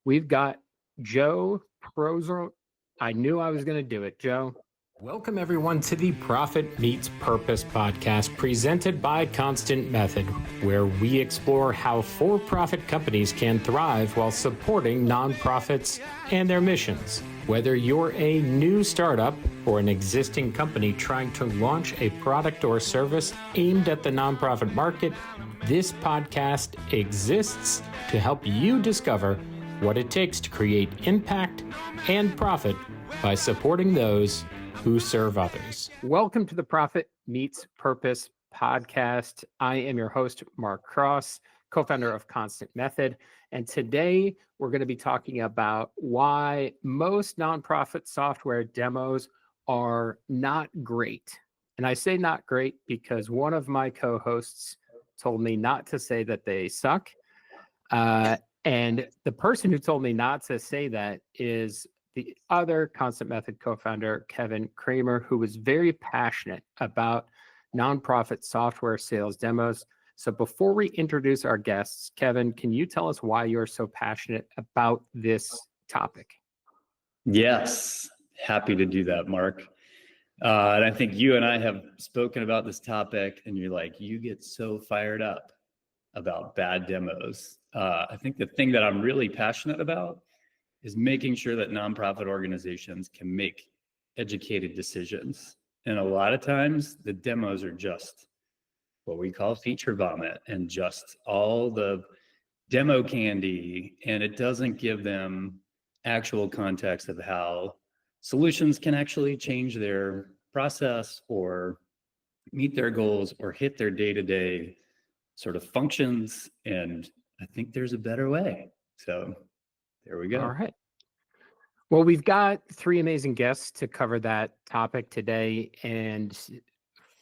We've got Joe Prozeralik. I knew I was going to do it, Joe. Welcome, everyone, to the Profit Meets Purpose podcast presented by Constant Method, where we explore how for-profit companies can thrive while supporting nonprofits and their missions. Whether you're a new startup or an existing company trying to launch a product or service aimed at the nonprofit market, this podcast exists to help you discover what it takes to create impact and profit by supporting those who serve others. Welcome to the Profit Meets Purpose podcast. I am your host, Mark Cross, co-founder of Constant Method. And today we're going to be talking about why most nonprofit software demos are not great. And I say not great because one of my co-hosts told me not to say that they suck. And the person who told me not to say that is the other Constant Method co-founder, Kevin Kramer, who was very passionate about nonprofit software sales demos. So before we introduce our guests, Kevin, can you tell us why you're so passionate about this topic? Yes, happy to do that, Mark. And I think you and I have spoken about this topic, and you're like, you get so fired up about bad demos. I think the thing that I'm really passionate about is making sure that nonprofit organizations can make educated decisions. And a lot of times the demos are just what we call feature vomit and just all the demo candy. And it doesn't give them actual context of how solutions can actually change their process or meet their goals or hit their day-to-day sort of functions. And I think there's a better way. So there we go. All right. Well, we've got three amazing guests to cover that topic today. And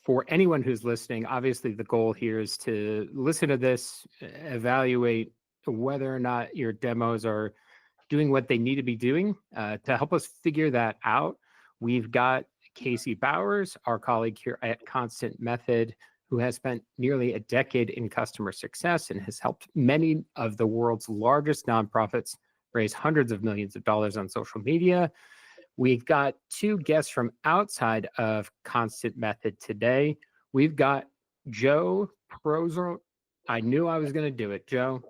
for anyone who's listening, obviously the goal here is to listen to this, evaluate whether or not your demos are doing what they need to be doing. To help us figure that out, we've got Casey Bowers, our colleague here at Constant Method, who has spent nearly a decade in customer success and has helped many of the world's largest nonprofits raise hundreds of millions of dollars on social media. We've got two guests from outside of Constant Method today. We've got Joe Prozeralik. I knew I was going to do it. Joe,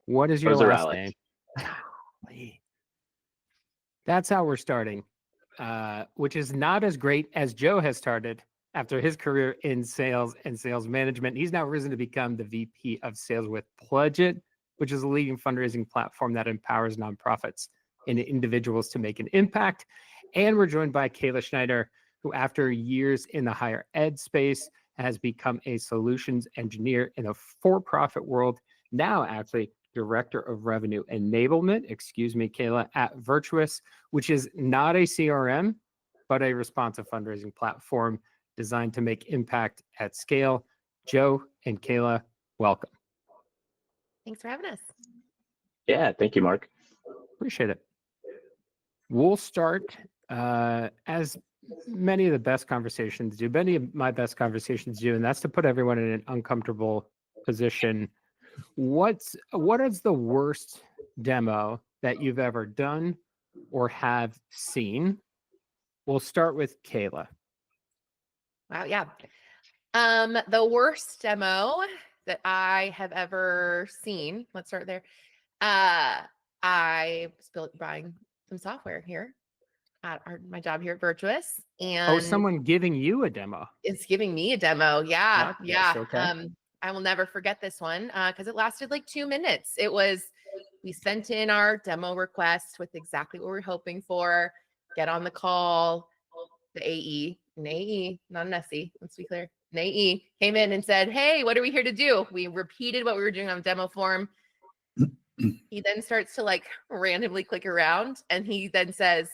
what is your last name? That's how we're starting, which is not as great as Joe has started after his career in sales and sales management. He's now risen to become the VP of sales with Pledget, which is a leading fundraising platform that empowers nonprofits and individuals to make an impact. And we're joined by Kayla Schneider, who after years in the higher ed space has become a solutions engineer in a for-profit world, now actually Director of Revenue Enablement, Kayla, at Virtuous, which is not a CRM, but a responsive fundraising platform designed to make impact at scale. Joe and Kayla, welcome. Thanks for having us. Yeah, thank you, Mark. Appreciate it. We'll start as many of the best conversations do, many of my best conversations do, and that's to put everyone in an uncomfortable position. What is the worst demo that you've ever done or have seen? We'll start with Kayla. Wow, yeah. The worst demo that I have ever seen, let's start there. I was buying some software here at my job here at Virtuous. And someone giving you a demo. It's giving me a demo. Yeah. Yes, okay. I will never forget this one because it lasted like 2 minutes. We sent in our demo request with exactly what we were hoping for, get on the call. The AE, not an SE, let's be clear. An AE came in and said, hey, what are we here to do? We repeated what we were doing on demo form. He then starts to like randomly click around and he then says,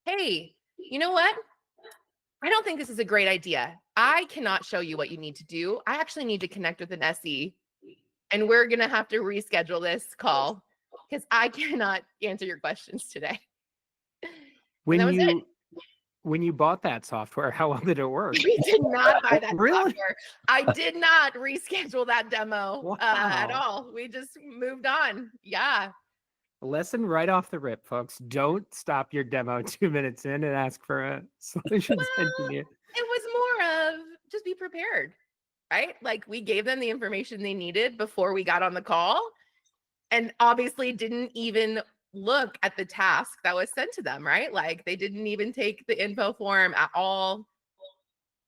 hey, you know what? I don't think this is a great idea. I cannot show you what you need to do. I actually need to connect with an SE and we're going to have to reschedule this call because I cannot answer your questions today. When you bought that software, how well did it work? We did not buy that Really? software. I did not reschedule that demo Wow. at all. We just moved on. Yeah. Lesson right off the rip, folks. Don't stop your demo 2 minutes in and ask for a solutions engineer. It was more of just be prepared, right? Like we gave them the information they needed before we got on the call, and obviously didn't even look at the task that was sent to them, right? Like they didn't even take the info form at all.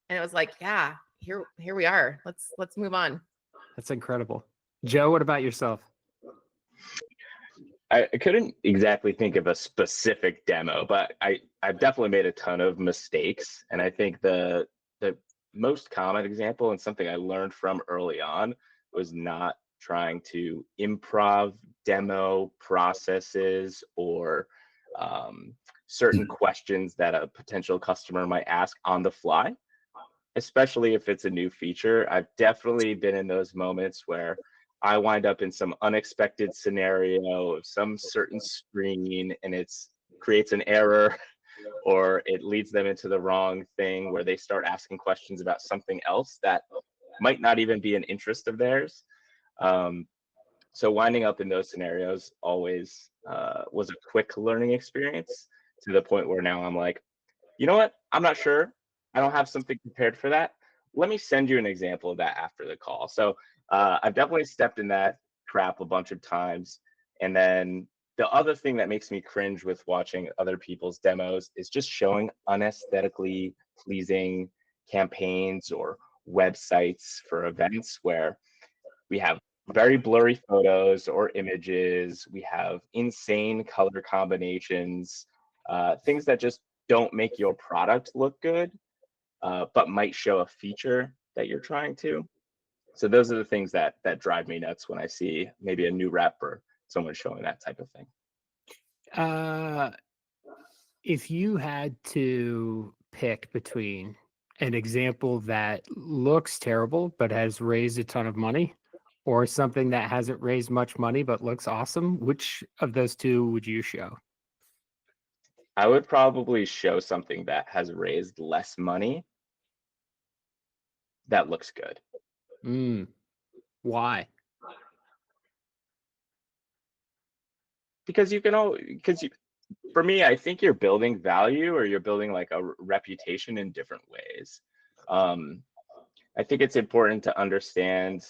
And it was like, yeah, here we are. Let's move on. That's incredible. Joe, what about yourself? I couldn't exactly think of a specific demo, but I've definitely made a ton of mistakes. And I think the most common example and something I learned from early on was not trying to improv demo processes or certain questions that a potential customer might ask on the fly, especially if it's a new feature. I've definitely been in those moments where I wind up in some unexpected scenario of some certain screen and it's creates an error or it leads them into the wrong thing where they start asking questions about something else that might not even be an interest of theirs. So winding up in those scenarios always was a quick learning experience, to the point where now I'm like, you know what? I'm not sure. I don't have something prepared for that. Let me send you an example of that after the call. So I've definitely stepped in that trap a bunch of times. And then the other thing that makes me cringe with watching other people's demos is just showing unaesthetically pleasing campaigns or websites for events where we have very blurry photos or images. We have insane color combinations, things that just don't make your product look good, but might show a feature that you're trying to. So those are the things that drive me nuts when I see maybe a new rep or someone showing that type of thing. If you had to pick between an example that looks terrible but has raised a ton of money, or something that hasn't raised much money but looks awesome, which of those two would you show? I would probably show something that has raised less money that looks good. Why? Because for me, I think you're building value or you're building like a reputation in different ways. I think it's important to understand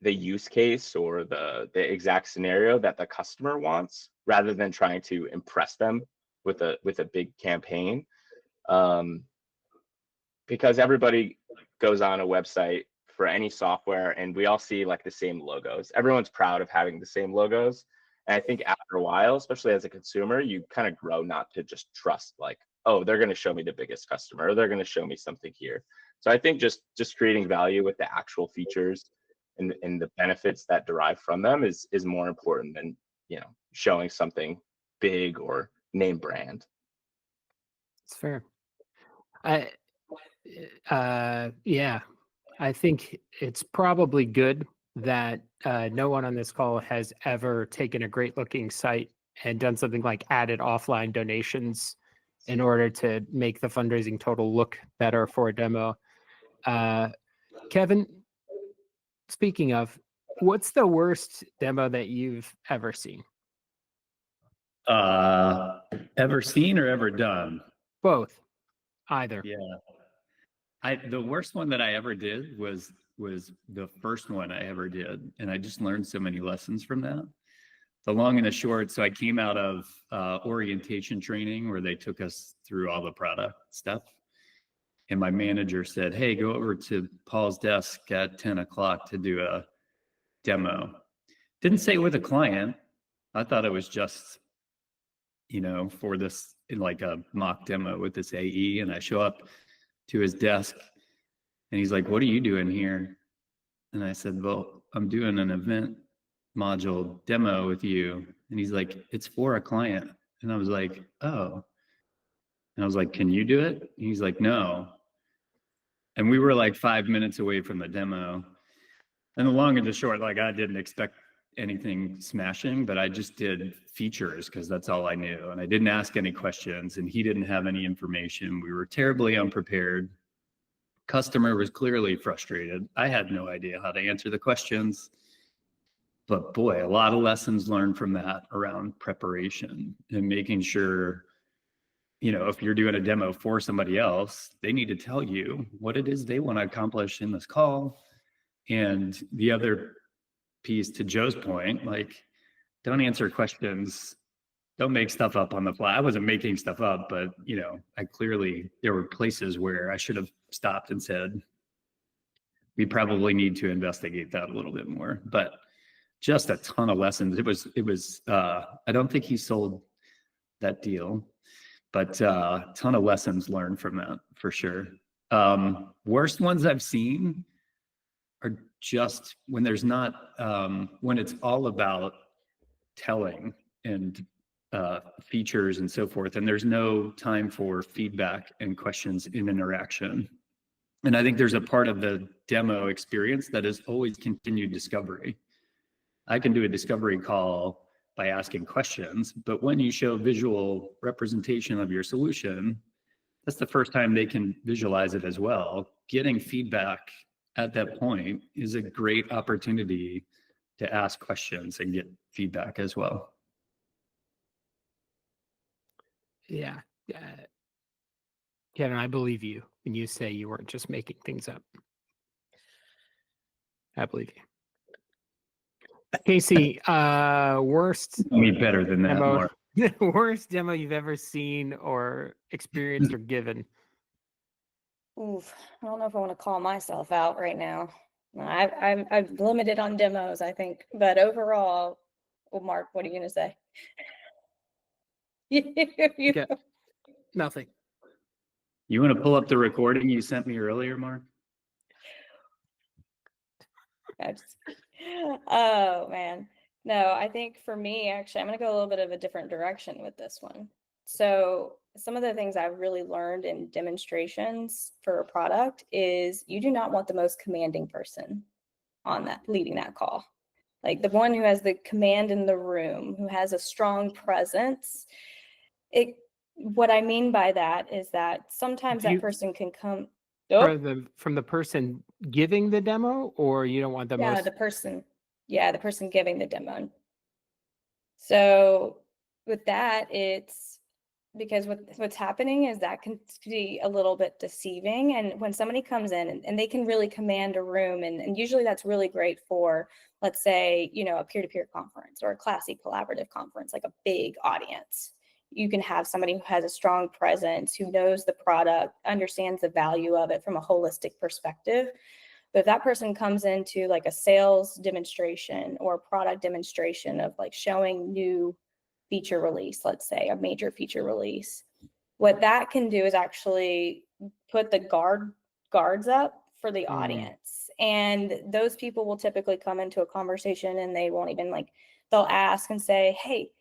the use case or the exact scenario that the customer wants, rather than trying to impress them with a big campaign. Because everybody goes on a website for any software and we all see like the same logos. Everyone's proud of having the same logos. And I think after a while, especially as a consumer, you kind of grow not to just trust like, oh, they're going to show me the biggest customer, or they're going to show me something here. So I think just creating value with the actual features and the benefits that derive from them is more important than, showing something big or name brand. It's fair. Yeah, I think it's probably good that no one on this call has ever taken a great looking site and done something like added offline donations in order to make the fundraising total look better for a demo. Kevin, speaking of, what's the worst demo that you've ever seen? Ever seen or ever done? Both. Either. Yeah. The worst one that I ever did was the first one I ever did. And I just learned so many lessons from that. The long and the short, so I came out of orientation training where they took us through all the product stuff. And my manager said, hey, go over to Paul's desk at 10 o'clock to do a demo. Didn't say with a client. I thought it was just, for this, like a mock demo with this AE. And I show up to his desk and he's like, what are you doing here? And I said, well, I'm doing an event module demo with you. And he's like, it's for a client. And I was like, oh. And I was like, can you do it? And he's like, no. And we were like 5 minutes away from the demo. And the long and the short, like I didn't expect anything smashing, but I just did features because that's all I knew. And I didn't ask any questions and he didn't have any information. We were terribly unprepared. Customer was clearly frustrated. I had no idea how to answer the questions. But boy, a lot of lessons learned from that around preparation and making sure, if you're doing a demo for somebody else, they need to tell you what it is they want to accomplish in this call. And the other piece, to Joe's point, like, don't answer questions. Don't make stuff up on the fly. I wasn't making stuff up, but there were places where I should have stopped and said, we probably need to investigate that a little bit more. But just a ton of lessons. It was I don't think he sold that deal, but a ton of lessons learned from that for sure. Worst ones I've seen are just when there's not, when it's all about telling and features and so forth, and there's no time for feedback and questions in interaction. And I think there's a part of the demo experience that is always continued discovery. I can do a discovery call by asking questions, but when you show visual representation of your solution, that's the first time they can visualize it as well. Getting feedback at that point is a great opportunity to ask questions and get feedback as well. Yeah. Kevin, I believe you when you say you weren't just making things up. I believe you. Casey, worst Me better than that, demo, Mark. worst demo you've ever seen or experienced or given? Oof, I don't know if I want to call myself out right now. I'm limited on demos, I think, but overall, well, Mark, what are you going to say? Yeah. Nothing. You want to pull up the recording you sent me earlier, Mark? Oh man, no, I think for me, actually, I'm going to go a little bit of a different direction with this one. So some of the things I've really learned in demonstrations for a product is you do not want the most commanding person on that leading that call. Like the one who has the command in the room, who has a strong presence. What I mean by that is that sometimes that person can come from the person giving the demo, or you don't want the most? the person giving the demo. So with that, it's because what's happening is that can be a little bit deceiving. And when somebody comes in and they can really command a room, and usually that's really great for, let's say, a peer-to-peer conference or a classy collaborative conference, like a big audience. You can have somebody who has a strong presence, who knows the product, understands the value of it from a holistic perspective. But if that person comes into like a sales demonstration or a product demonstration of like showing new feature release, let's say a major feature release, what that can do is actually put the guards up for the audience. And those people will typically come into a conversation and they won't even they'll ask and say, hey,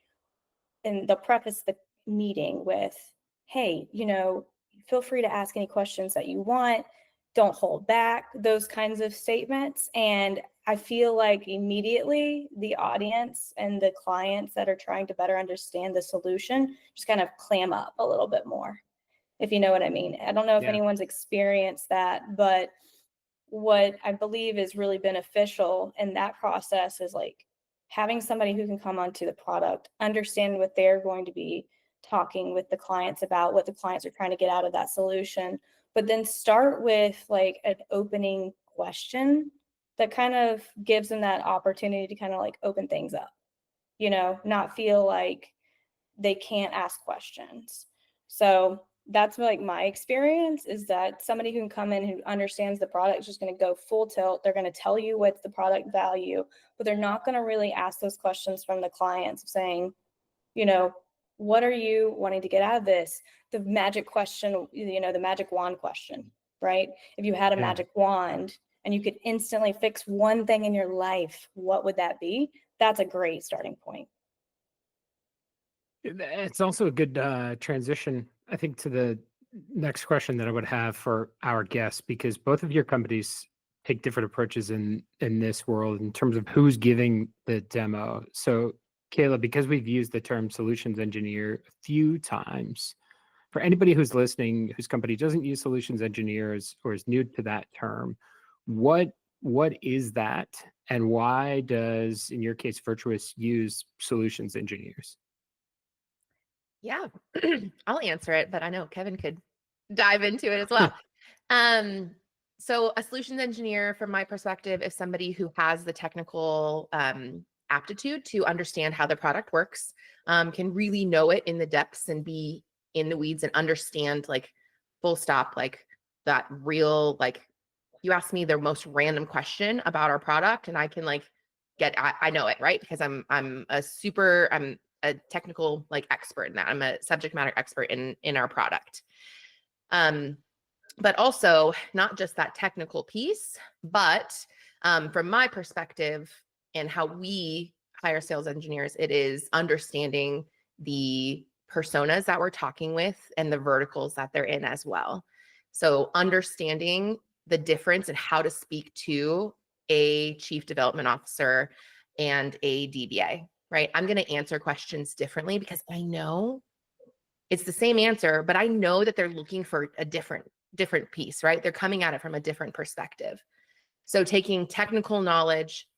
and they'll preface the meeting with, hey, feel free to ask any questions that you want. Don't hold back, those kinds of statements. And I feel like immediately the audience and the clients that are trying to better understand the solution just kind of clam up a little bit more, if you know what I mean. I don't know if anyone's experienced that, but what I believe is really beneficial in that process is like having somebody who can come onto the product, understand what they're going to be talking with the clients about, what the clients are trying to get out of that solution, but then start with like an opening question that kind of gives them that opportunity to kind of like open things up, not feel like they can't ask questions. So that's like my experience, is that somebody who can come in who understands the product is just going to go full tilt. They're going to tell you what's the product value, but they're not going to really ask those questions from the clients saying, what are you wanting to get out of this? The magic question, the magic wand question, right? If you had a magic wand and you could instantly fix one thing in your life, what would that be? That's a great starting point. It's also a good transition, I think, to the next question that I would have for our guests, because both of your companies take different approaches in this world in terms of who's giving the demo. So Kayla, because we've used the term solutions engineer a few times, for anybody who's listening, whose company doesn't use solutions engineers or is new to that term, what what is that? And why does, in your case, Virtuous use solutions engineers? Yeah, I'll answer it, but I know Kevin could dive into it as well. So a solutions engineer, from my perspective, is somebody who has the technical aptitude to understand how the product works, can really know it in the depths and be in the weeds and understand, like, full stop, like that real, like, you ask me the most random question about our product and I can like I know it, right? Because I'm a technical like expert in that. I'm a subject matter expert in our product. But also not just that technical piece, but from my perspective and how we hire sales engineers, it is understanding the personas that we're talking with and the verticals that they're in as well. So understanding the difference in how to speak to a chief development officer and a DBA, right? I'm going to answer questions differently because I know it's the same answer, but I know that they're looking for a different piece, right? They're coming at it from a different perspective. So taking technical knowledge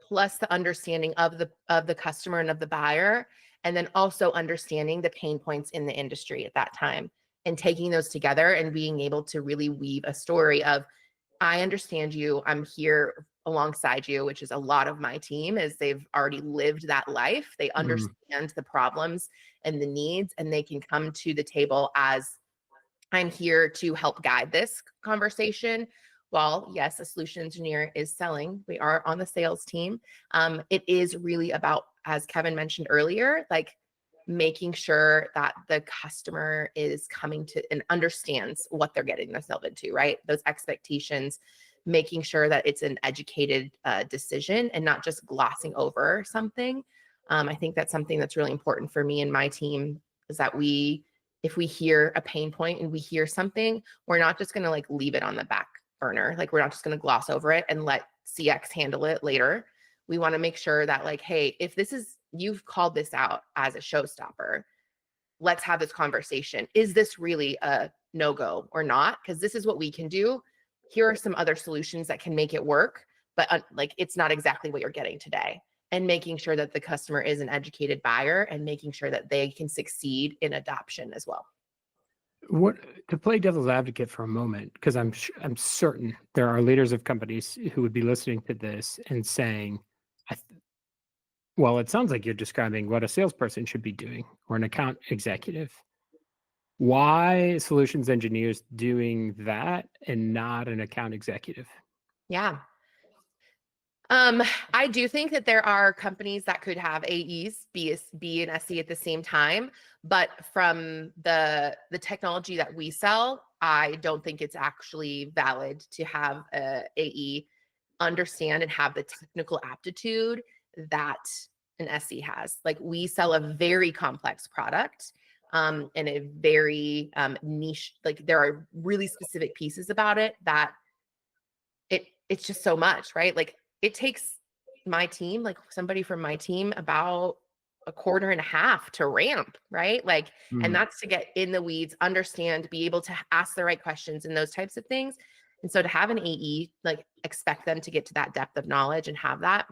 plus the understanding of the customer and of the buyer, and then also understanding the pain points in the industry at that time, and taking those together and being able to really weave a story of, I understand you, I'm here alongside you, which is a lot of my team, is they've already lived that life. They understand the problems and the needs, and they can come to the table as, I'm here to help guide this conversation. While yes, a solution engineer is selling, we are on the sales team. It is really about, as Kevin mentioned earlier, like making sure that the customer is coming to and understands what they're getting themselves into, right? Those expectations, making sure that it's an educated decision and not just glossing over something. I think that's something that's really important for me and my team, is that if we hear a pain point and we hear something, we're not just going to like leave it on the back burner. Like, we're not just going to gloss over it and let CX handle it later. We want to make sure that, like, hey, if you've called this out as a showstopper, let's have this conversation. Is this really a no-go or not? Because this is what we can do. Here are some other solutions that can make it work, but like, it's not exactly what you're getting today. And making sure that the customer is an educated buyer and making sure that they can succeed in adoption as well. What, to play devil's advocate for a moment, because I'm certain there are leaders of companies who would be listening to this and saying, well, it sounds like you're describing what a salesperson should be doing, or an account executive. Why solutions engineers doing that and not an account executive? Yeah. I do think that there are companies that could have AEs be an SE at the same time, but from the technology that we sell, I don't think it's actually valid to have a AE understand and have the technical aptitude that an SE has. Like, we sell a very complex product, and a very niche, like, there are really specific pieces about it that it's just so much, right? Like, it takes my team, like somebody from my team, about a quarter and a half to ramp, right? Like, and that's to get in the weeds, understand, be able to ask the right questions and those types of things. And so to have an AE, like, expect them to get to that depth of knowledge and have that,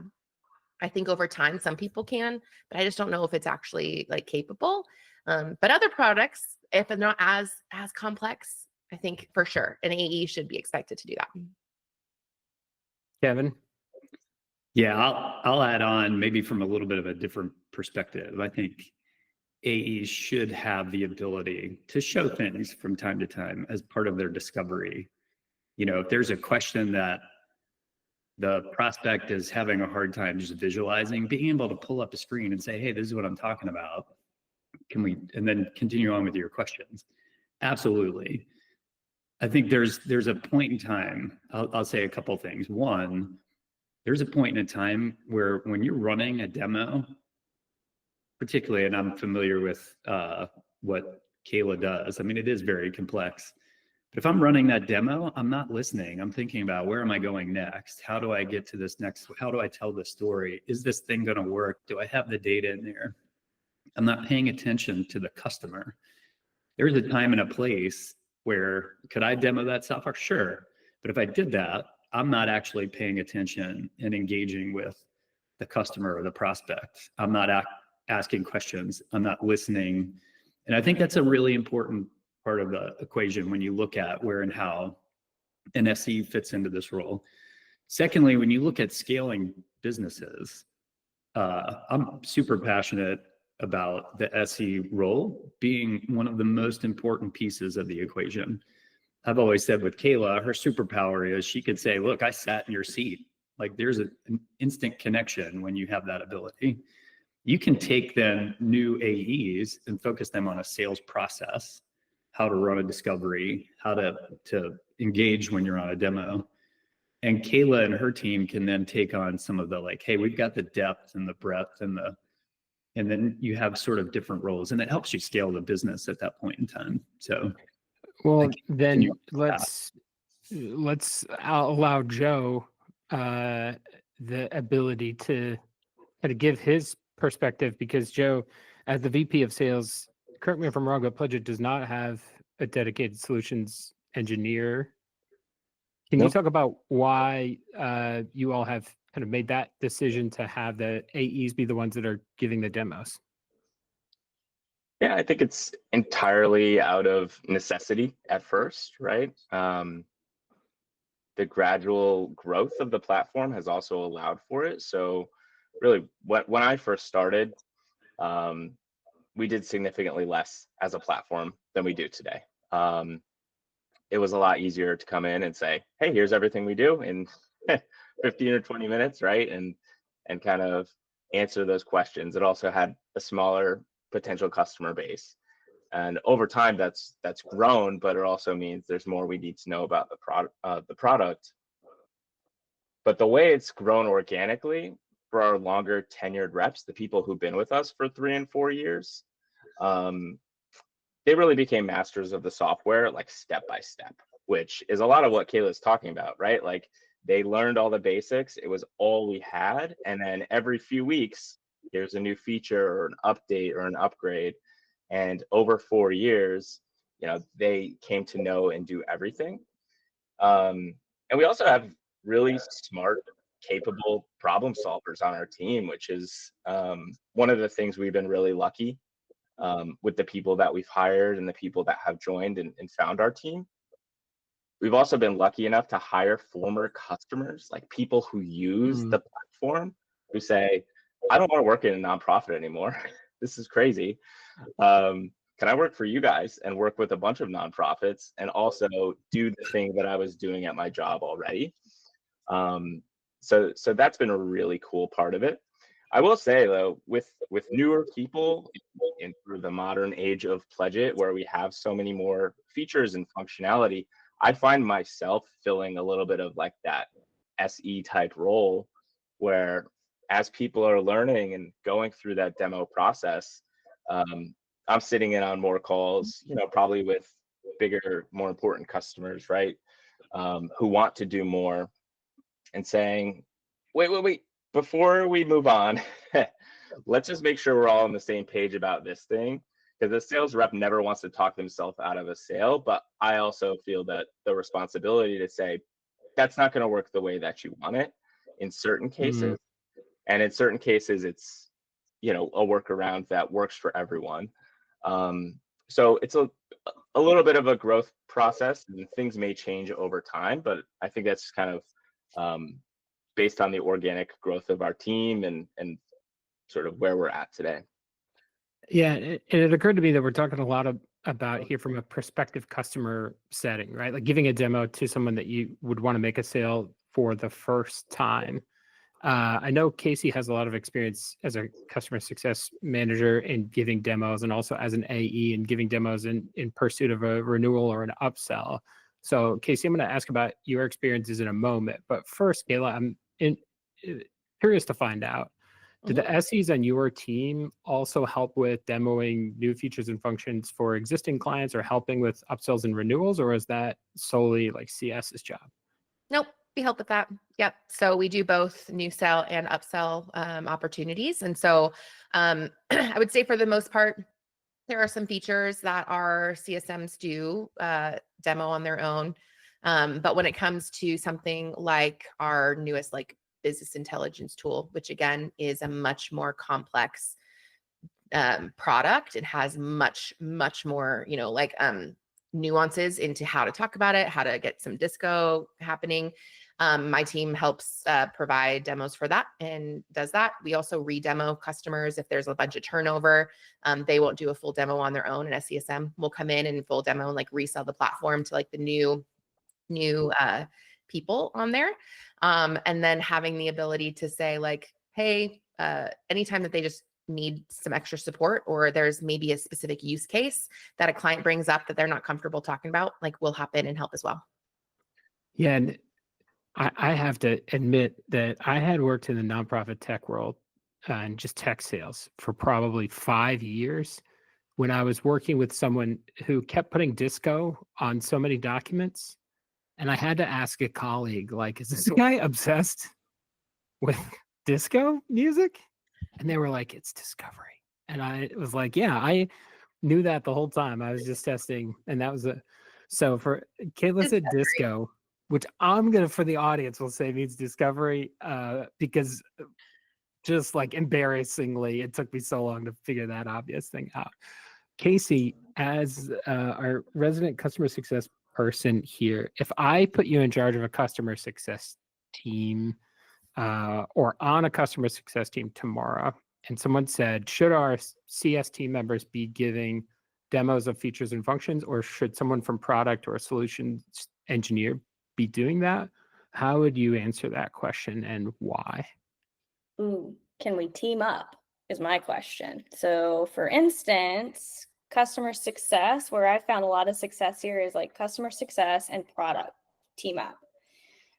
I think over time, some people can, but I just don't know if it's actually like capable. But other products, if they're not as complex, I think for sure an AE should be expected to do that. Kevin? Yeah, I'll add on, maybe from a little bit of a different perspective. I think AEs should have the ability to show things from time to time as part of their discovery. You know, if there's a question that the prospect is having a hard time just visualizing, being able to pull up a screen and say, hey, this is what I'm talking about. Can we, and then continue on with your questions? Absolutely. I think there's a point in time, I'll say a couple of things. One, there's a point in a time where when you're running a demo, particularly, and I'm familiar with what Kayla does. I mean, it is very complex. But if I'm running that demo, I'm not listening. I'm thinking about, where am I going next? How do I get to this next? How do I tell the story? Is this thing going to work? Do I have the data in there? I'm not paying attention to the customer. There's a time and a place where, could I demo that software? Sure. But if I did that, I'm not actually paying attention and engaging with the customer or the prospect. I'm not asking questions. I'm not listening. And I think that's a really important part of the equation when you look at where and how an SE fits into this role. Secondly, when you look at scaling businesses, I'm super passionate about the SE role being one of the most important pieces of the equation. I've always said with Kayla, her superpower is she could say, look, I sat in your seat. Like there's an instant connection when you have that ability. You can take then new AEs and focus them on a sales process, how to run a discovery, how to engage when you're on a demo. And Kayla and her team can then take on some of the like, hey, we've got the depth and the breadth and then you have sort of different roles, and it helps you scale the business at that point in time. So, well, then let's allow Joe the ability to kind of give his perspective, because Joe, as the VP of Sales, correct me if I'm wrong, but Pledget does not have a dedicated solutions engineer. Can you talk about why you all have kind of made that decision to have the AEs be the ones that are giving the demos? Yeah, I think it's entirely out of necessity at first, right? The gradual growth of the platform has also allowed for it. So really, when I first started, we did significantly less as a platform than we do today. It was a lot easier to come in and say, hey, here's everything we do in 15 or 20 minutes, right? And kind of answer those questions. It also had a smaller potential customer base. And over time, that's grown, but it also means there's more we need to know about the product. But the way it's grown organically for our longer tenured reps, the people who've been with us for 3 and 4 years, they really became masters of the software, like step by step, which is a lot of what Kayla's talking about, right? Like they learned all the basics. It was all we had. And then every few weeks, there's a new feature or an update or an upgrade. And over 4 years, they came to know and do everything. And we also have really smart, capable problem solvers on our team, which is one of the things we've been really lucky with the people that we've hired and the people that have joined and found our team. We've also been lucky enough to hire former customers, like people who use the platform, who say, I don't want to work in a nonprofit anymore. This is crazy. Can I work for you guys and work with a bunch of nonprofits and also do the thing that I was doing at my job already? So that's been a really cool part of it. I will say though, with newer people in through the modern age of Pledget, where we have so many more features and functionality, I find myself filling a little bit of like that SE type role, where as people are learning and going through that demo process, I'm sitting in on more calls, probably with bigger, more important customers, right? Who want to do more and saying, wait, before we move on, let's just make sure we're all on the same page about this thing. Because the sales rep never wants to talk themselves out of a sale, but I also feel that the responsibility to say, that's not going to work the way that you want it in certain cases. And in certain cases, it's, a workaround that works for everyone. So it's a little bit of a growth process, and things may change over time, but I think that's kind of based on the organic growth of our team and sort of where we're at today. Yeah, and it occurred to me that we're talking a lot about here from a prospective customer setting, right? Like giving a demo to someone that you would want to make a sale for the first time. I know Casey has a lot of experience as a customer success manager in giving demos, and also as an AE and giving demos in pursuit of a renewal or an upsell. So Casey, I'm going to ask about your experiences in a moment, but first, Kayla, I'm curious to find out, do the SEs on your team also help with demoing new features and functions for existing clients or helping with upsells and renewals, or is that solely like CS's job? Nope, we help with that. Yep. So we do both new sell and upsell opportunities. And so I would say for the most part, there are some features that our CSMs do demo on their own. But when it comes to something like our newest like business intelligence tool, which again is a much more complex product, it has much more, you know, like nuances into how to talk about it, how to get some disco happening. My team helps provide demos for that and does that. We also re-demo customers if there's a bunch of turnover. They won't do a full demo on their own, and SCSM will come in and full demo and like resell the platform to like the new people on there. And then having the ability to say like, hey, anytime that they just need some extra support, or there's maybe a specific use case that a client brings up that they're not comfortable talking about, like we'll hop in and help as well. Yeah, and I have to admit that I had worked in the nonprofit tech world and just tech sales for probably 5 years when I was working with someone who kept putting disco on so many documents. And I had to ask a colleague, like, is this guy obsessed with disco music? And they were like, it's discovery. And I was like, yeah, I knew that the whole time. I was just testing. And that was so for Kayla said disco, which I'm going to, for the audience, will say means discovery, because just like embarrassingly, it took me so long to figure that obvious thing out. Casey, as our resident customer success person here, if I put you in charge of a customer success team or on a customer success team tomorrow, and someone said, should our CS team members be giving demos of features and functions, or should someone from product or a solutions engineer be doing that? How would you answer that question and why? Ooh, can we team up is my question. So for instance, customer success, where I found a lot of success here is like customer success and product team up.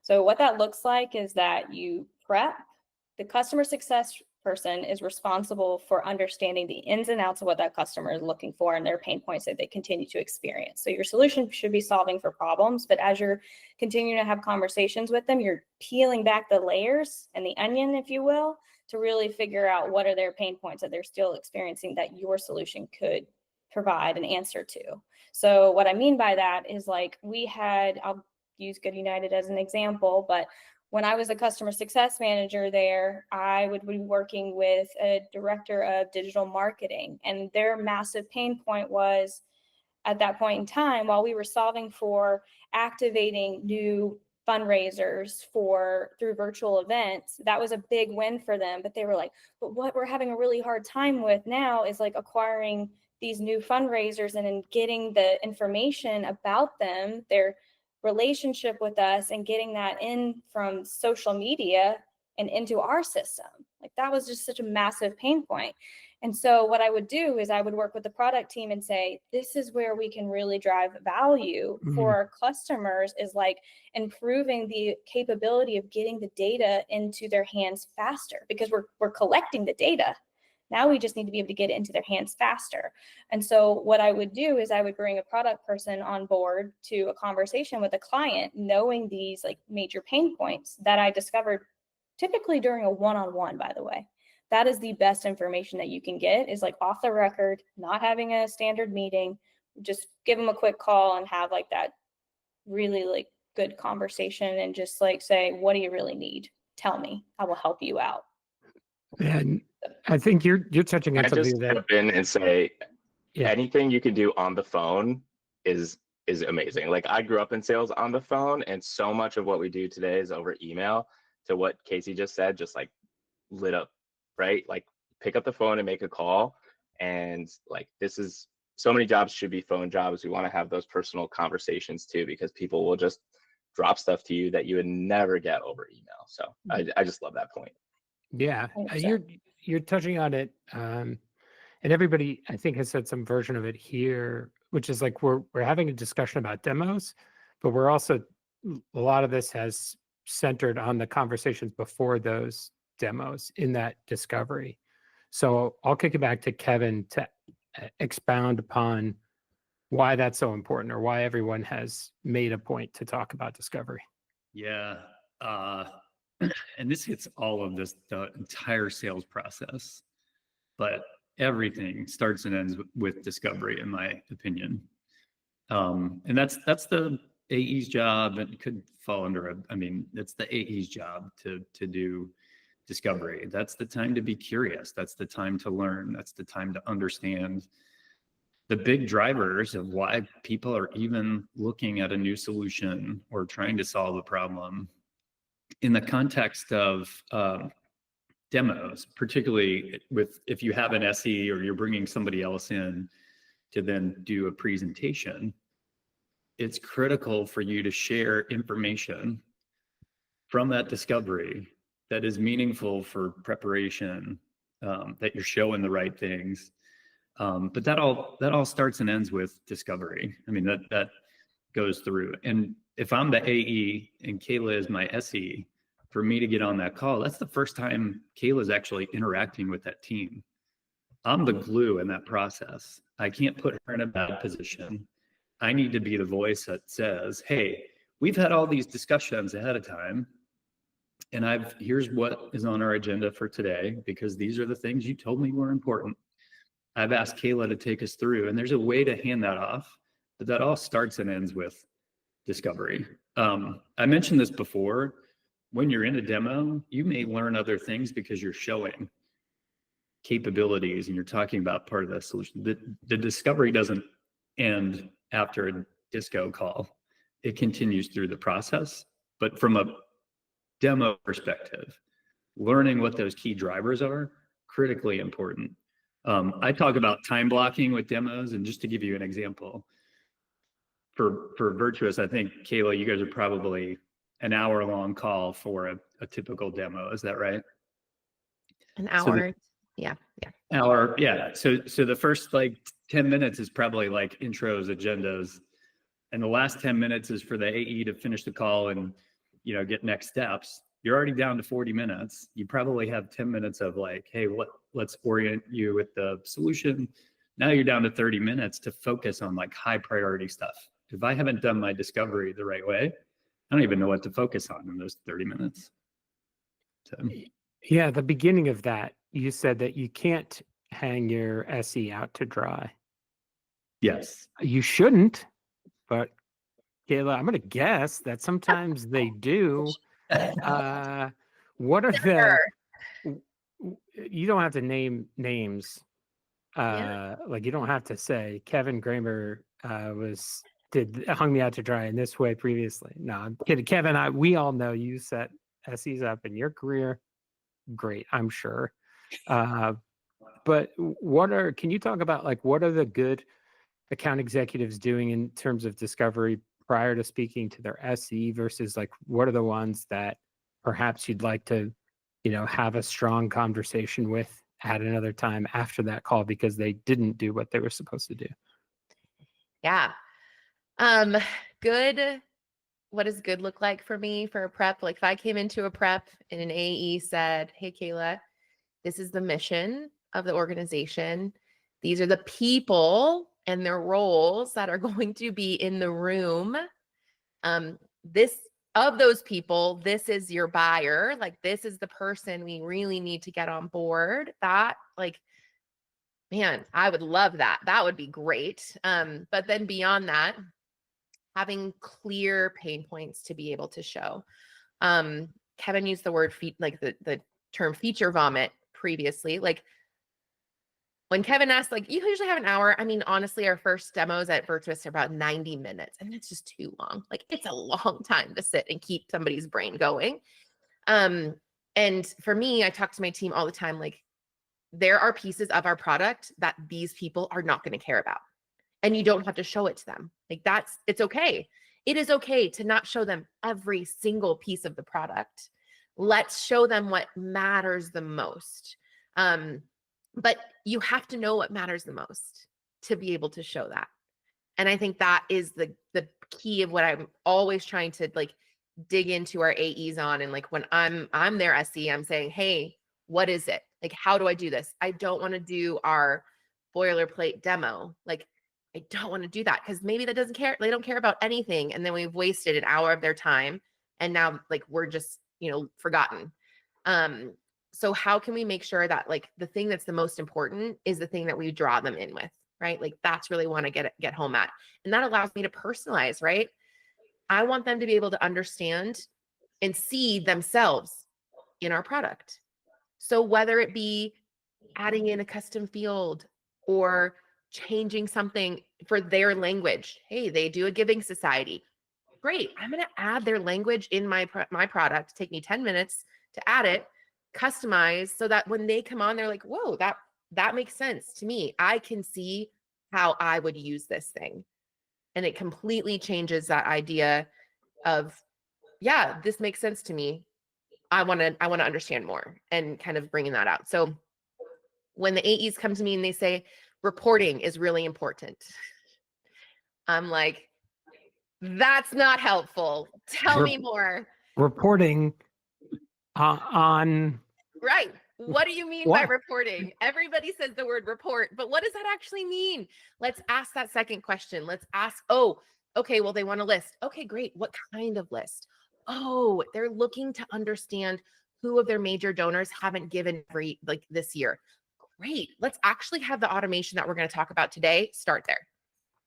So what that looks like is that you prep. The customer success person is responsible for understanding the ins and outs of what that customer is looking for and their pain points that they continue to experience. So your solution should be solving for problems, but as you're continuing to have conversations with them, you're peeling back the layers and the onion, if you will, to really figure out what are their pain points that they're still experiencing that your solution could provide an answer to. So what I mean by that is like I'll use Good United as an example, but when I was a customer success manager there, I would be working with a director of digital marketing, and their massive pain point was at that point in time, while we were solving for activating new fundraisers through virtual events, that was a big win for them. But they were like, but what we're having a really hard time with now is like acquiring these new fundraisers and then getting the information about them, their relationship with us, and getting that in from social media and into our system. Like that was just such a massive pain point. And so what I would do is I would work with the product team and say, this is where we can really drive value for our customers, is like improving the capability of getting the data into their hands faster, because we're collecting the data. Now we just need to be able to get it into their hands faster. And so what I would do is I would bring a product person on board to a conversation with a client, knowing these like major pain points that I discovered typically during a one-on-one, by the way. That is the best information that you can get, is like off the record, not having a standard meeting, just give them a quick call and have like that really like good conversation and just like say, what do you really need? Tell me, I will help you out. And I think you're touching on I something just that jump in and say, Yeah. anything you can do on the phone is amazing. Like I grew up in sales on the phone, and so much of what we do today is over email. To what Casey just said, just like lit up, right? Like pick up the phone and make a call. And like this is, so many jobs should be phone jobs. We want to have those personal conversations too, because people will just drop stuff to you that you would never get over email. So I just love that point. Yeah, 100%. you're touching on it, and everybody I think has said some version of it here, which is like we're having a discussion about demos, but we're also, a lot of this has centered on the conversations before those demos in that discovery. So I'll kick it back to Kevin to expound upon why that's so important, or why everyone has made a point to talk about discovery. Yeah. And this hits all of this, the entire sales process, but everything starts and ends with discovery, in my opinion. And that's the AE's job, and could fall under it's the AE's job to do discovery. That's the time to be curious. That's the time to learn. That's the time to understand the big drivers of why people are even looking at a new solution or trying to solve a problem in the context of demos, particularly if you have an SE or you're bringing somebody else in to then do a presentation. It's critical for you to share information from that discovery that is meaningful for preparation, that you're showing the right things. But that all starts and ends with discovery. I mean, that goes through. And if I'm the AE and Kayla is my SE, for me to get on that call, that's the first time Kayla's actually interacting with that team. I'm the glue in that process. I can't put her in a bad position. I need to be the voice that says, hey, we've had all these discussions ahead of time, and here's what is on our agenda for today, because these are the things you told me were important. I've asked Kayla to take us through, and there's a way to hand that off, but that all starts and ends with discovery. I mentioned this before. When you're in a demo, you may learn other things because you're showing capabilities and you're talking about part of the solution. The discovery doesn't end after a disco call. It continues through the process. But from a demo perspective, learning what those key drivers are, critically important. I talk about time blocking with demos, and just to give you an example, for Virtuous, I think, Kayla, you guys are probably an hour-long call for a typical demo. Is that right? An hour. Yeah. Hour. Yeah. So the first 10 minutes is probably like intros, agendas, and the last 10 minutes is for the AE to finish the call and, get next steps. You're already down to 40 minutes. You probably have 10 minutes of hey, let's orient you with the solution. Now you're down to 30 minutes to focus on high priority stuff. If I haven't done my discovery the right way, I don't even know what to focus on in those 30 minutes. So. Yeah, the beginning of that, you said that you can't hang your SE out to dry. Yes. You shouldn't, but Kayla, I'm going to guess that sometimes they do. What are the... You don't have to name names. You don't have to say Kevin Kramer hung me out to dry in this way previously. No, I'm kidding. Kevin, we all know you set SEs up in your career. Great, I'm sure. But can you talk about what are the good account executives doing in terms of discovery prior to speaking to their SE versus what are the ones that perhaps you'd like to, have a strong conversation with at another time after that call because they didn't do what they were supposed to do? Yeah. Good. What does good look like for me for a prep? If I came into a prep and an AE said, hey, Kayla, this is the mission of the organization. These are the people and their roles that are going to be in the room. Of those people, this is your buyer. This is the person we really need to get on board. That man, I would love that. That would be great. But then beyond that, having clear pain points to be able to show. Kevin used the word the term feature vomit previously. When Kevin asked, you usually have an hour. I mean, honestly, our first demos at Virtuous are about 90 minutes, and it's just too long. It's a long time to sit and keep somebody's brain going. And for me, I talk to my team all the time, there are pieces of our product that these people are not going to care about. And you don't have to show it to them. It's okay. It is okay to not show them every single piece of the product. Let's show them what matters the most. But you have to know what matters the most to be able to show that. And I think that is the key of what I'm always trying to dig into our AEs on. And when I'm their SE, I'm saying, hey, what is it? How do I do this? I don't want to do our boilerplate demo. I don't want to do that because maybe they don't care about anything. And then we've wasted an hour of their time. And now we're just, forgotten. So how can we make sure that the thing that's the most important is the thing that we draw them in with, right? That's really want to get home at. And that allows me to personalize, right? I want them to be able to understand and see themselves in our product. So whether it be adding in a custom field or changing something for their language. Hey, they do a giving society. Great. I'm going to add their language in my product. Take me 10 minutes to add it, customize so that when they come on, they're like, whoa, that makes sense to me. I can see how I would use this thing. And it completely changes that idea of, yeah, this makes sense to me. I want to understand more, and kind of bringing that out. So when the AEs come to me and they say reporting is really important, I'm like, that's not helpful. Tell me more. Reporting on Right. What do you mean by reporting? Everybody says the word report, but what does that actually mean? Let's ask that second question. Let's ask, oh, okay, well, they want a list. Okay, great. What kind of list? Oh, they're looking to understand who of their major donors haven't given this year. Great. Let's actually have the automation that we're going to talk about today start there.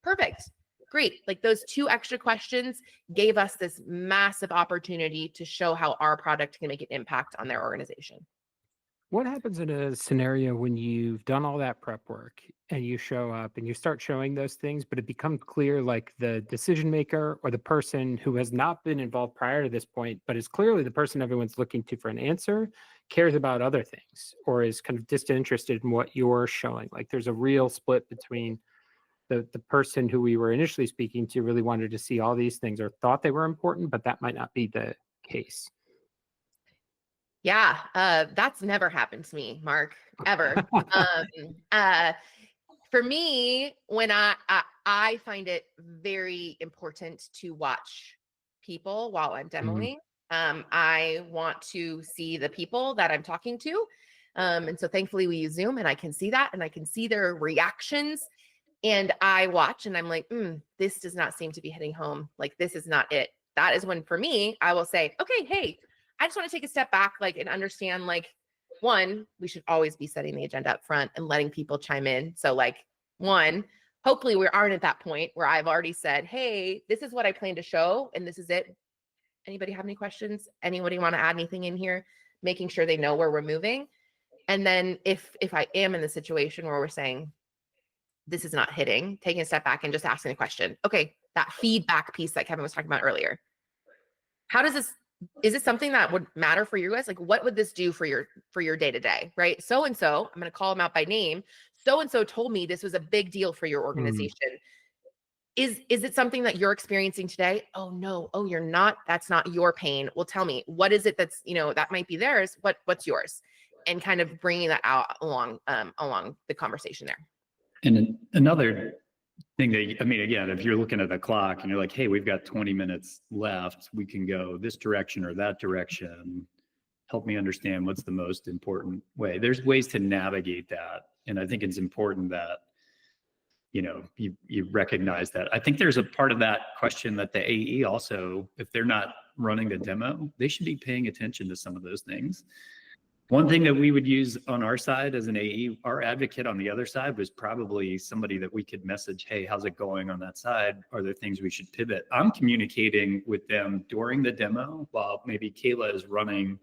Perfect. Great. Like those 2 extra questions gave us this massive opportunity to show how our product can make an impact on their organization. What happens in a scenario when you've done all that prep work and you show up and you start showing those things, but it becomes clear like the decision maker or the person who has not been involved prior to this point, but is clearly the person everyone's looking to for an answer, cares about other things or is kind of disinterested in what you're showing? Like there's a real split between the person who we were initially speaking to really wanted to see all these things or thought they were important, but that might not be the case. Yeah, that's never happened to me, Mark, ever. For me, when I find it very important to watch people while I'm demoing. I want to see the people that I'm talking to. And so thankfully we use Zoom and I can see that and I can see their reactions. And I watch and I'm like, this does not seem to be hitting home. Like, this is not it. That is when, for me, I will say, okay, hey, I just want to take a step back, and understand, one, we should always be setting the agenda up front and letting people chime in. So one, hopefully we aren't at that point where I've already said, hey, this is what I plan to show and this is it. Anybody have any questions? Anybody want to add anything in here? Making sure they know where we're moving. And then if I am in the situation where we're saying, this is not hitting, taking a step back and just asking a question. Okay, that feedback piece that Kevin was talking about earlier. How does this, is this something that would matter for you guys? What would this do for your day-to-day, right? So-and-so, I'm going to call them out by name. So-and-so told me this was a big deal for your organization. Is it something that you're experiencing today? Oh, no. Oh, you're not. That's not your pain. Well, tell me, what is it that's, that might be theirs? What's yours? And kind of bringing that out along the conversation there. And another thing that, again, if you're looking at the clock and you're like, hey, we've got 20 minutes left, we can go this direction or that direction. Help me understand what's the most important way. There's ways to navigate that. And I think it's important that, you recognize that. I think there's a part of that question that the AE also, if they're not running the demo, they should be paying attention to some of those things. One thing that we would use on our side as an AE, our advocate on the other side was probably somebody that we could message, hey, how's it going on that side? Are there things we should pivot? I'm communicating with them during the demo while maybe Kayla is running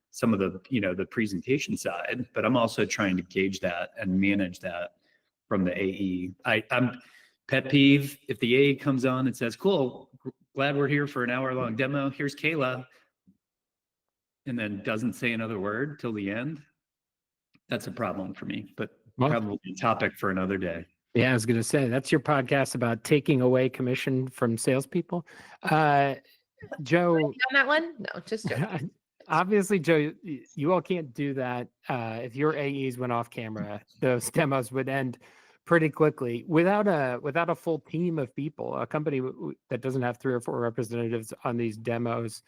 some of the, the presentation side, but I'm also trying to gauge that and manage that from the AE. I'm pet peeve, if the AE comes on and says, cool, glad we're here for an hour-long demo. Here's Kayla. And then doesn't say another word till the end, that's a problem for me, but probably a topic for another day. Yeah, I was going to say, that's your podcast about taking away commission from salespeople. Joe. On that one? No, just joking. Obviously, Joe, you all can't do that. If your AEs went off camera, those demos would end pretty quickly without a full team of people. A company that doesn't have 3 or 4 representatives on these demos,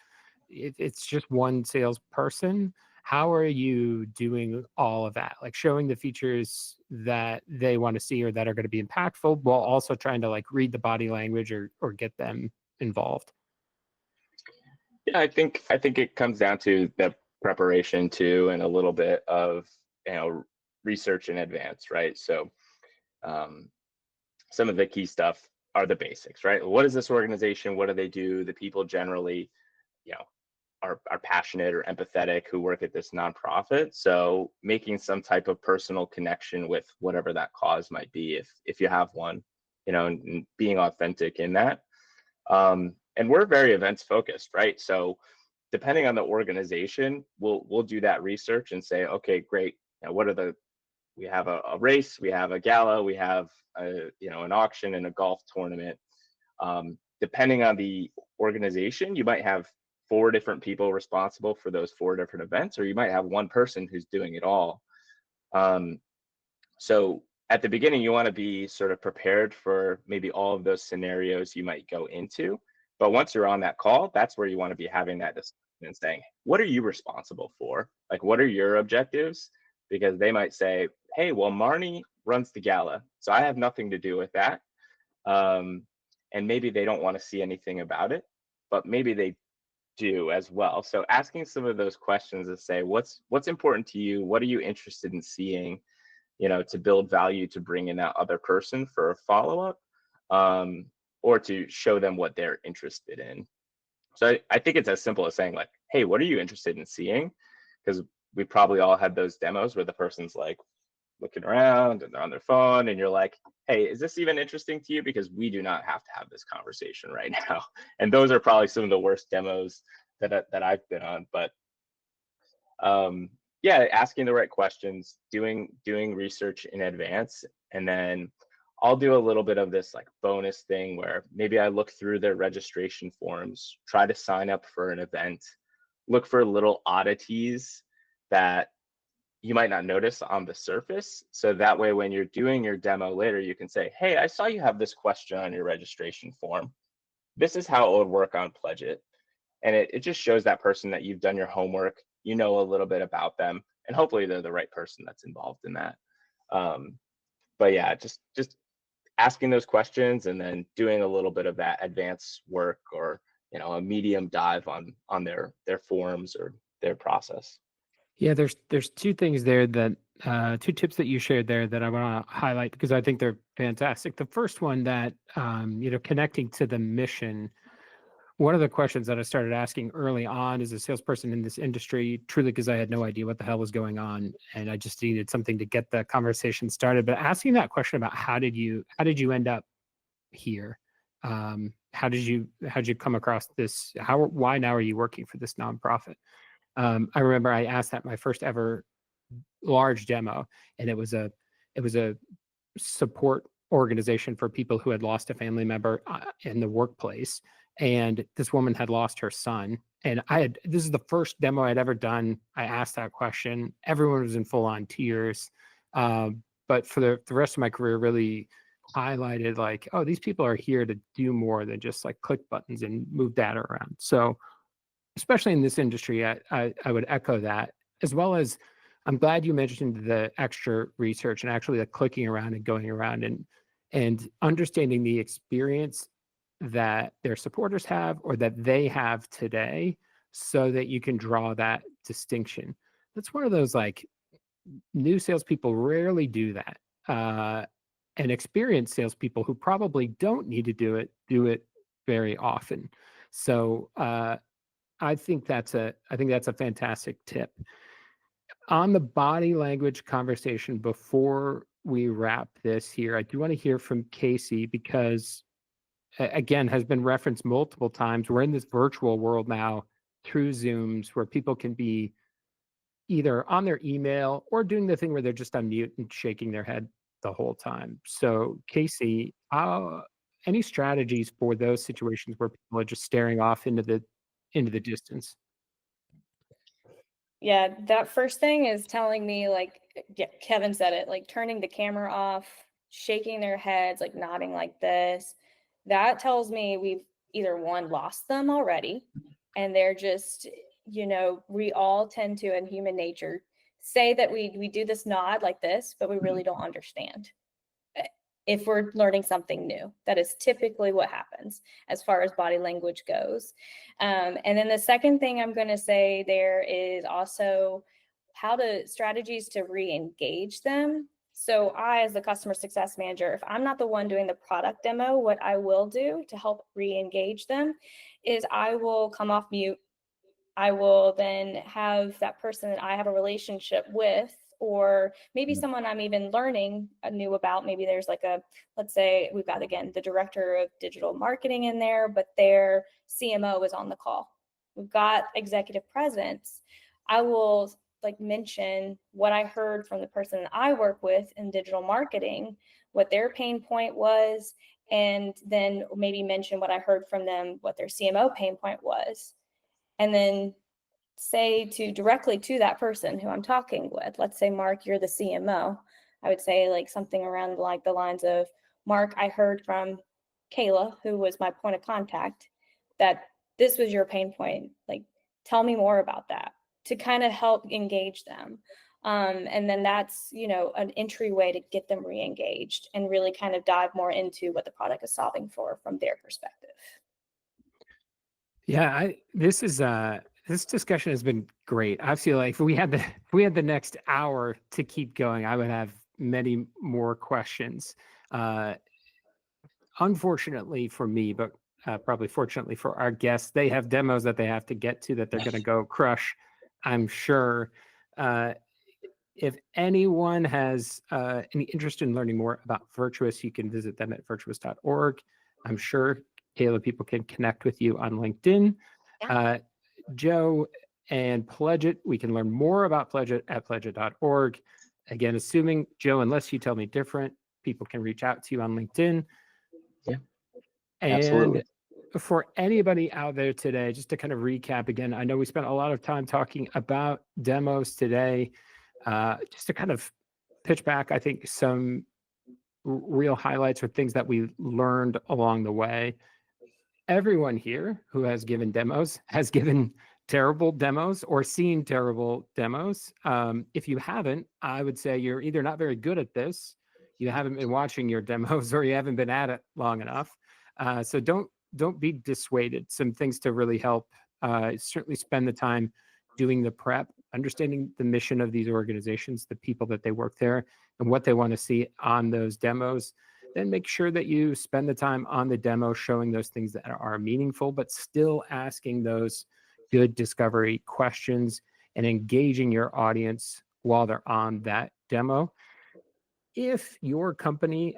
it's just one salesperson. How are you doing all of that? Showing the features that they want to see or that are going to be impactful while also trying to read the body language or get them involved. Yeah, I think it comes down to the preparation too, and a little bit of research in advance, right? So some of the key stuff are the basics, right? What is this organization? What do they do? The people generally, you know, are passionate or empathetic who work at this nonprofit. So making some type of personal connection with whatever that cause might be, if you have one, you know, and being authentic in that. And we're very events focused, right? So depending on the organization, we'll do that research and say, okay, great. You know, what are we have a race, we have a gala, we have an auction and a golf tournament. Depending on the organization, you might have 4 different people responsible for those 4 different events, or you might have one person who's doing it all. So at the beginning, you want to be sort of prepared for maybe all of those scenarios you might go into. But once you're on that call, that's where you want to be having that discussion and saying, what are you responsible for? Like, what are your objectives? Because they might say, hey, well, Marnie runs the gala, so I have nothing to do with that. And maybe they don't want to see anything about it, but maybe they do as well. So asking some of those questions to say, what's important to you? What are you interested in seeing, to build value, to bring in that other person for a follow-up, or to show them what they're interested in. So I think it's as simple as saying, like, hey, what are you interested in seeing? Because we probably all had those demos where the person's like looking around and they're on their phone, and you're like, hey, is this even interesting to you? Because we do not have to have this conversation right now. And those are probably some of the worst demos that I've been on. But yeah, asking the right questions, doing research in advance, and then I'll do a little bit of this like bonus thing where maybe I look through their registration forms, try to sign up for an event, look for little oddities that you might not notice on the surface. So that way, when you're doing your demo later, you can say, hey, I saw you have this question on your registration form. This is how it would work on Pledge It. And it just shows that person that you've done your homework, you know a little bit about them, and hopefully they're the right person that's involved in that. But yeah, just asking those questions and then doing a little bit of that advanced work, or a medium dive on their forms or their process. Yeah, there's 2 things there that 2 tips that you shared there that I want to highlight because I think they're fantastic. The first one that connecting to the mission. One of the questions that I started asking early on as a salesperson in this industry, truly because I had no idea what the hell was going on, and I just needed something to get the conversation started. But asking that question about how did you end up here? How did you come across this? Why now are you working for this nonprofit? I remember I asked that my first ever large demo, and it was a support organization for people who had lost a family member in the workplace. And this woman had lost her son. And this is the first demo I'd ever done. I asked that question. Everyone was in full on tears. But for the rest of my career, really highlighted like, oh, these people are here to do more than just like click buttons and move data around. So especially in this industry, I would echo that, as well as I'm glad you mentioned the extra research and actually like clicking around and going around and understanding the experience that their supporters have or that they have today, so that you can draw that distinction. That's one of those like new salespeople rarely do that. And experienced salespeople who probably don't need to do it very often. So I think that's a fantastic tip. On the body language conversation, before we wrap this here, I do want to hear from Casey because, again, has been referenced multiple times. We're in this virtual world now through Zooms where people can be either on their email or doing the thing where they're just on mute and shaking their head the whole time. So, Casey, any strategies for those situations where people are just staring off into the distance? Yeah, that first thing is telling me, like, yeah, Kevin said it, like turning the camera off, shaking their heads, like nodding like this. That tells me we've either lost them already, and they're just, we all tend to, in human nature, say that we do this nod like this, but we really don't understand. If we're learning something new, that is typically what happens as far as body language goes. And then the second thing I'm going to say there is also strategies to re-engage them. So I, as the customer success manager, if I'm not the one doing the product demo, what I will do to help re-engage them is I will come off mute. I will then have that person that I have a relationship with, or maybe someone I'm even learning new about. Maybe there's like let's say we've got, again, the director of digital marketing in there, but their CMO is on the call. We've got executive presence. I will like mention what I heard from the person that I work with in digital marketing, what their pain point was, and then maybe mention what I heard from them, what their CMO pain point was. And then say directly to that person who I'm talking with, let's say, Mark, you're the CMO. I would say like something around like the lines of, Mark, I heard from Kayla, who was my point of contact, that this was your pain point. Like, tell me more about that, to kind of help engage them. And then that's, an entryway to get them re-engaged and really kind of dive more into what the product is solving for from their perspective. Yeah, this discussion has been great. I feel like if we had the next hour to keep going, I would have many more questions. Unfortunately for me, but probably fortunately for our guests, they have demos that they have to get to that they're going to go crush, I'm sure. If anyone has any interest in learning more about Virtuous, you can visit them at virtuous.org. I'm sure, Kayla, people can connect with you on LinkedIn. Yeah. Joe and Pledget, we can learn more about Pledget at pledget.org. Again, assuming, Joe, unless you tell me different, people can reach out to you on LinkedIn. Yeah, and absolutely. For anybody out there today, just to kind of recap again, I know we spent a lot of time talking about demos today. Just to kind of pitch back, I think some real highlights or things that we learned along the way. Everyone here who has given demos has given terrible demos or seen terrible demos. If you haven't, I would say you're either not very good at this, you haven't been watching your demos, or you haven't been at it long enough. So don't be dissuaded. Some things to really help. Certainly spend the time doing the prep, understanding the mission of these organizations, the people that they work there, and what they want to see on those demos. Then make sure that you spend the time on the demo showing those things that are meaningful, but still asking those good discovery questions and engaging your audience while they're on that demo. If your company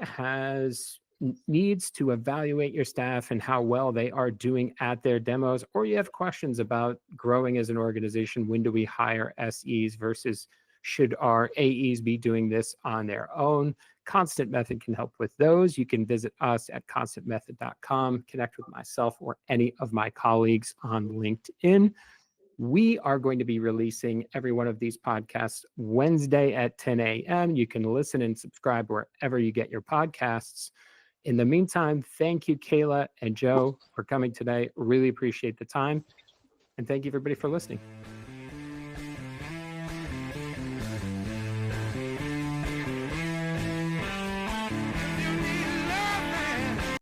needs to evaluate your staff and how well they are doing at their demos, or you have questions about growing as an organization, when do we hire SEs versus should our AEs be doing this on their own? Constant Method can help with those. You can visit us at constantmethod.com, connect with myself or any of my colleagues on LinkedIn. We are going to be releasing every one of these podcasts Wednesday at 10 a.m. You can listen and subscribe wherever you get your podcasts. In the meantime, thank you, Kayla and Joe, for coming today. Really appreciate the time. And thank you, everybody, for listening.